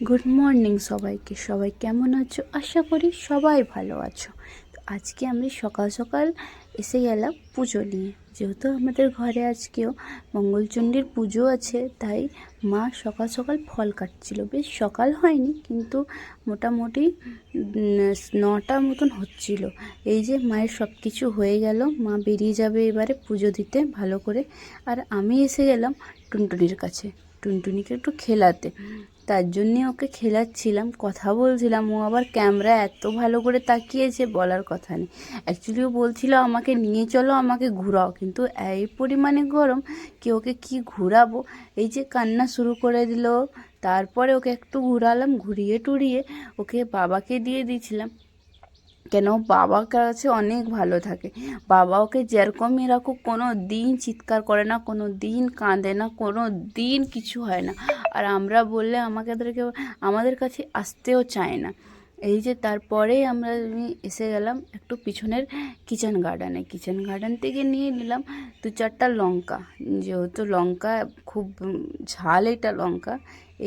Good morning সবাইকে। সবাই কেমন আছো? আশা করি সবাই ভালো আছো। তো আজকে আমি সকাল সকাল এসে গেলাম পুজো নিয়ে। যেহেতু আমাদের ঘরে আজকেও মঙ্গলচণ্ডীর পুজো আছে, তাই মা সকাল সকাল ফল কাটছিল। বেশ সকাল হয়নি, কিন্তু মোটামুটি 9টার মতন হচ্ছিল। এই যে মায়ের সব কিছু হয়ে গেল, মা বেরিয়ে যাবে এবারে পুজো দিতে ভালো করে। আর আমি এসে গেলাম টুনটুনির কাছে, টুনটুনিকে একটু খেলাতে। তার জন্যে ওকে খেলাচ্ছিলাম, কথা বলছিলাম। ও আবার ক্যামেরা এত ভালো করে তাকিয়েছে, বলার কথা নেই। অ্যাকচুয়ালি ও বলছিল আমাকে নিয়ে চলো, আমাকে ঘোরাও, কিন্তু এই পরিমাণে গরম কি ওকে কি ঘোরাবো। এই যে কান্না শুরু করে দিল। তারপরে ওকে একটু ঘুরালাম, ঘুরিয়ে টুরিয়ে ওকে বাবাকে দিয়ে দিয়েছিলাম। কেন, বাবার কাছে অনেক ভালো থাকে। বাবা ওকে যেরকমই রাখুক, কোনো দিন চিৎকার করে না, কোনো দিন কাঁদে না, কোনো দিন কিছু হয় না। আর আমরা বললে আমাদের কাছে আসতেও চায় না। এই যে তারপরেই আমি এসে গেলাম একটু পিছনের কিচেন গার্ডেনে। কিচেন গার্ডেন থেকে নিয়ে নিলাম 2-4টা লঙ্কা, যেহেতু লঙ্কা খুব ঝাল এটা লঙ্কা।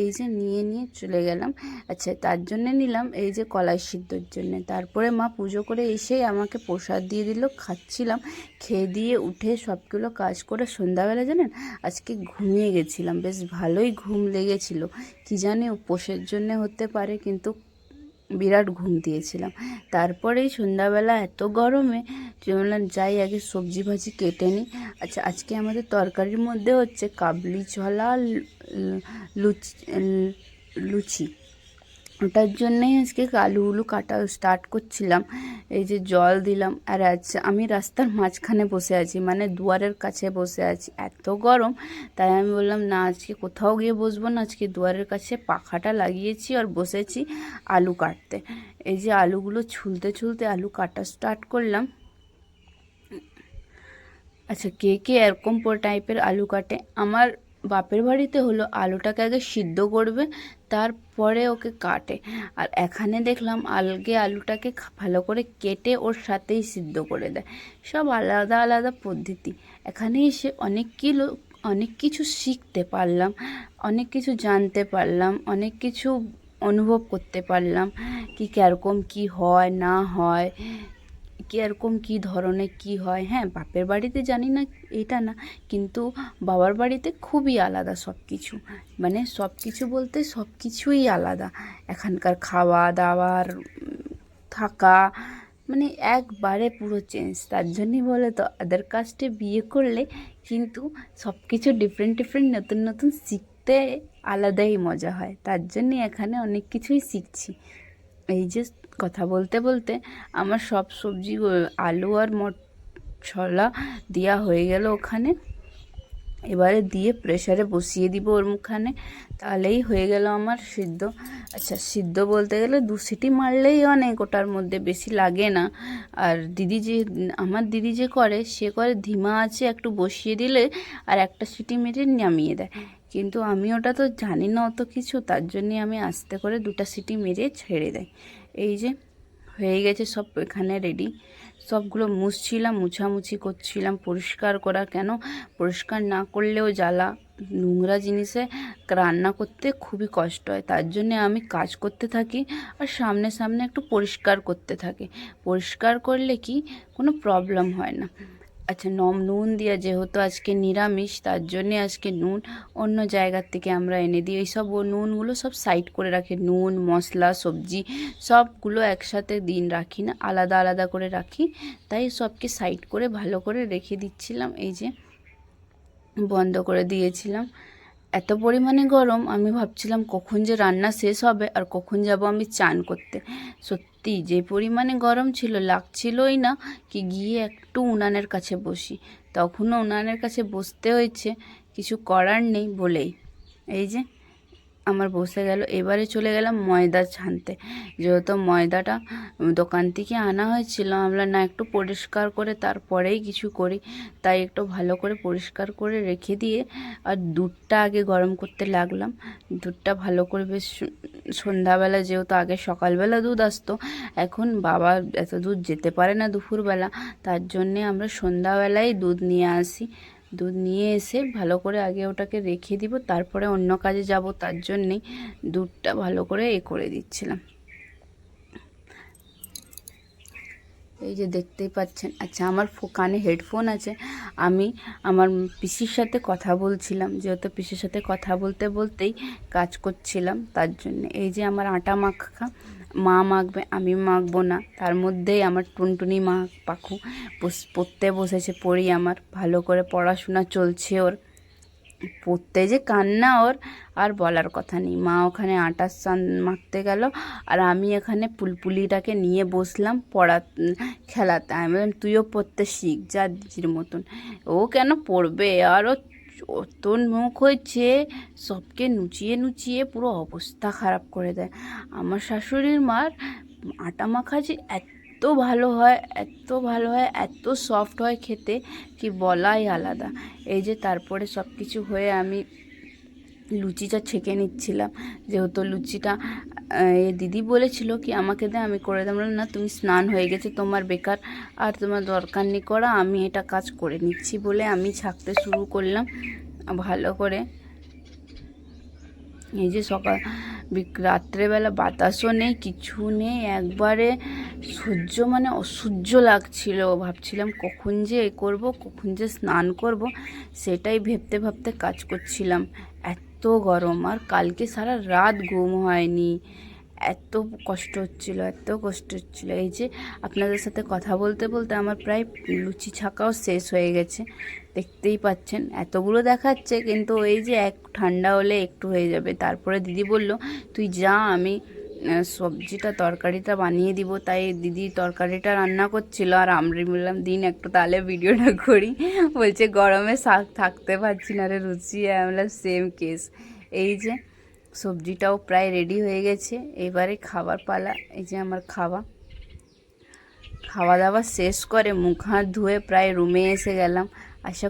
এই যে নিয়ে চলে গেলাম। আচ্ছা, তার জন্যে নিলাম এই যে কলাই সিদ্ধর জন্যে। তারপরে মা পুজো করে এসেই আমাকে প্রসাদ দিয়ে দিল, খাচ্ছিলাম। খেয়ে দিয়ে উঠে সবগুলো কাজ করে সন্ধ্যাবেলা জানেন আজকে ঘুমিয়ে গেছিলাম, বেশ ভালোই ঘুম লেগেছিল। কি জানি উপোসের জন্যে হতে পারে, কিন্তু বিরাট ঘুম দিয়েছিলাম। তারপরেই সন্ধ্যাবেলা এত গরমে বললাম যাই আগে সবজি ভাজি কেটে নিই। আচ্ছা, আজকে আমাদের তরকারির মধ্যে হচ্ছে কাবলি ছোলা, লুচি লুচি ওটার জন্যেই আজকে আলু কাটা স্টার্ট করছিলাম। এই যে জল দিলাম। আর আচ্ছা, আমি রাস্তার মাঝখানে বসে আছি, মানে দুয়ারের কাছে বসে আছি, এত গরম। তাই আমি বললাম না, আজকে কোথাও গিয়ে বসবো না, আজকে দুয়ারের কাছে পাখাটা লাগিয়েছি আর বসেছি আলু কাটতে। এই যে আলুগুলো ছুলতে ছুলতে আলু কাটা স্টার্ট করলাম। আচ্ছা, কে কে এরকম টাইপের আলু কাটে? আমার বাপের বাড়িতে হলো আলুটাকে আগে সিদ্ধ করবে, তারপরে ওকে কাটে। আর এখানে দেখলাম আলুটাকে ভালো করে কেটে ওর সাথেই সিদ্ধ করে দেয়। সব আলাদা আলাদা পদ্ধতি। এখানে এসে অনেক কিছু শিখতে পারলাম, অনেক কিছু জানতে পারলাম, অনেক কিছু অনুভব করতে পারলাম কি কীরকম কি হয় না হয়, কীরকম কী ধরনের কী হয়। হ্যাঁ, বাপের বাড়িতে জানি না এটা না, কিন্তু বাবার বাড়িতে খুবই আলাদা সব কিছু। মানে সব কিছু বলতে সব কিছুই আলাদা। এখানকার খাওয়া দাওয়ার, থাকা, মানে একবারে পুরো চেঞ্জ। তার জন্যই বলে তো আদার কাস্টে বিয়ে করলে কিন্তু সব কিছু ডিফারেন্ট ডিফারেন্ট নতুন নতুন শিখতে আলাদাই মজা হয়। তার জন্যই এখানে অনেক কিছুই শিখছি। এই যে কথা বলতে বলতে আমার সব সবজি আলু আর ছোলা দেওয়া হয়ে গেল ওখানে। এবারে দিয়ে প্রেসারে বসিয়ে দিব ওর মুখখানে, তাহলেই হয়ে গেল আমার সিদ্ধ। আচ্ছা, সিদ্ধ বলতে গেলে 2 সিটি মারলেই অনেক, ওটার মধ্যে বেশি লাগে না। আর আমার দিদি যে করে, সে করে ধিমা আছে একটু বসিয়ে দিলে আর একটা সিটি মেরে নামিয়ে দেয়। কিন্তু আমি ওটা তো জানি না অত কিছু, তার জন্যে আমি আস্তে করে 2টা সিটি মেরে ছেড়ে দেয়। এই যে হয়ে গেছে সব এখানে রেডি। সবগুলো মুছামুছি করছিলাম, পরিষ্কার করা। কেন, পরিষ্কার না করলেও জ্বালা। নোংরা জিনিসে রান্না করতে খুবই কষ্ট হয়, তার জন্যে আমি কাজ করতে থাকি আর সামনে সামনে একটু পরিষ্কার করতে থাকি। পরিষ্কার করলে কি কোনো প্রবলেম হয় না। আচ্ছা, নুন দিয়া, যেহেতু আজকে নিরামিষ, তার জন্যে আজকে নুন অন্য জায়গার থেকে আমরা এনে দিই। এইসব নুনগুলো সব সাইড করে রাখি, নুন মশলা সবজি সবগুলো একসাথে দিন রাখি না, আলাদা আলাদা করে রাখি। তাই সবকে সাইড করে ভালো করে রেখে দিচ্ছিলাম। এই যে বন্ধ করে দিয়েছিলাম। এত পরিমাণে গরম, আমি ভাবছিলাম কখন যে রান্না শেষ হবে আর কখন যাব আমি চান করতে। সত্যি যে পরিমাণে গরম ছিল, লাগছিলই না কি গিয়ে একটু উনানের কাছে বসি। তখনও উনানের কাছে বসতে হয়েছে, কিছু করার নেই বলেই। এই যে আমার বসে গেল। এবারে চলে গেলাম ময়দা ছানতে। যেহেতু ময়দাটা দোকান থেকে আনা হয়েছিল, আমরা না একটু পরিষ্কার করে তারপরেই কিছু করি, তাই একটু ভালো করে পরিষ্কার করে রেখে দিয়ে আর দুধটা আগে গরম করতে লাগলাম। দুধটা ভালো করে বেশ সন্ধ্যাবেলা, যেহেতু আগে সকালবেলা দুধ আসতো, এখন বাবা এত দুধ যেতে পারে না দুপুরবেলা, তার জন্যে আমরা সন্ধ্যাবেলায় দুধ নিয়ে আসি। দুধ নিয়ে এসে ভালো করে আগে ওটাকে রেখে দিব, তারপরে অন্য কাজে যাব, তার জন্যেই দুধটা ভালো করে করে দিচ্ছিলাম। এই যে দেখতেই পাচ্ছেন। আচ্ছা, আমার কানে হেডফোন আছে, আমি আমার পিসির সাথে কথা বলছিলাম, যেহেতু পিসির সাথে কথা বলতে বলতেই কাজ করছিলাম, তার জন্য। এই যে আমার আটা মাখা, মা মাখবে, আমি মাখবো না, তার মধ্যেই আমার টুনটুনি মা পাখু পড়তে বসেছে, পড়ি আমার ভালো করে পড়াশোনা চলছে ওর, পড়তে যে কান্না ওর আর বলার কথা নেই। মা ওখানে আটা মাখতে গেল, আর আমি এখানে পুলপুলিটাকে নিয়ে বসলাম খেলাতে। আমি বললাম তুইও পড়তে শিখ যা দিদির মতন। ও কেন পড়বে, আর ও অত মুখ হয়েছে, সবকে নুচিয়ে নুচিয়ে পুরো অবস্থা খারাপ করে দেয়। আমার শাশুড়ির মার আটা মাখা যে এত ভালো হয়, এত ভালো হয়, এত সফট হয় খেতে, কি বলাই আলাদা। এই যে তারপরে সব কিছু হয়ে আমি লুচিটা ছেঁকে নিচ্ছিলাম, যেহেতু লুচিটা দিদি বলেছিল কি আমাকে দে, আমি করে দিলাম। না, তুমি স্নান হয়ে গেছে তোমার, বেকার আর তোমার দরকার নেই করা, আমি এটা কাজ করে নিচ্ছি বলে আমি ছাঁকতে শুরু করলাম ভালো করে। এই যে রাত্রেবেলা বাতাসও নেই, কিছু নেই, একবারে মানে অসহ্য লাগছিল। ভাবছিলাম কখন যে করব, কখন যে স্নান করব, সেটাই ভাবতে ভাবতে কাজ করছিলাম। এত গরম, আর কালকে সারা রাত ঘুম হয়নি, এত কষ্ট হচ্ছিল, এত কষ্ট হচ্ছিল। এই যে আপনাদের সাথে কথা বলতে বলতে আমার প্রায় লুচি ছাকাও শেষ হয়ে গেছে, দেখতেই পাচ্ছেন। এতগুলো দেখাচ্ছে, কিন্তু এই যে ঠান্ডা হলে একটু হয়ে যাবে। তারপরে দিদি বলল তুই যা, আমি সবজিটা তরকারিটা বানিয়ে দিব। তাই দিদি তরকারিটা রান্না করছিল, আর আমরা বললাম দিন একটু তাহলে ভিডিওটা করি। বলছে গরমে থাকতে পারছি না রে রুচি, আমরা সেম কেস। এই যে সবজিটাও প্রায় রেডি হয়ে গেছে, এবারে খাবার পালা। এই যে আমার খাওয়া দাওয়া শেষ করে মুখ হাত ধুয়ে প্রায় রুমে এসে গেলাম। আশা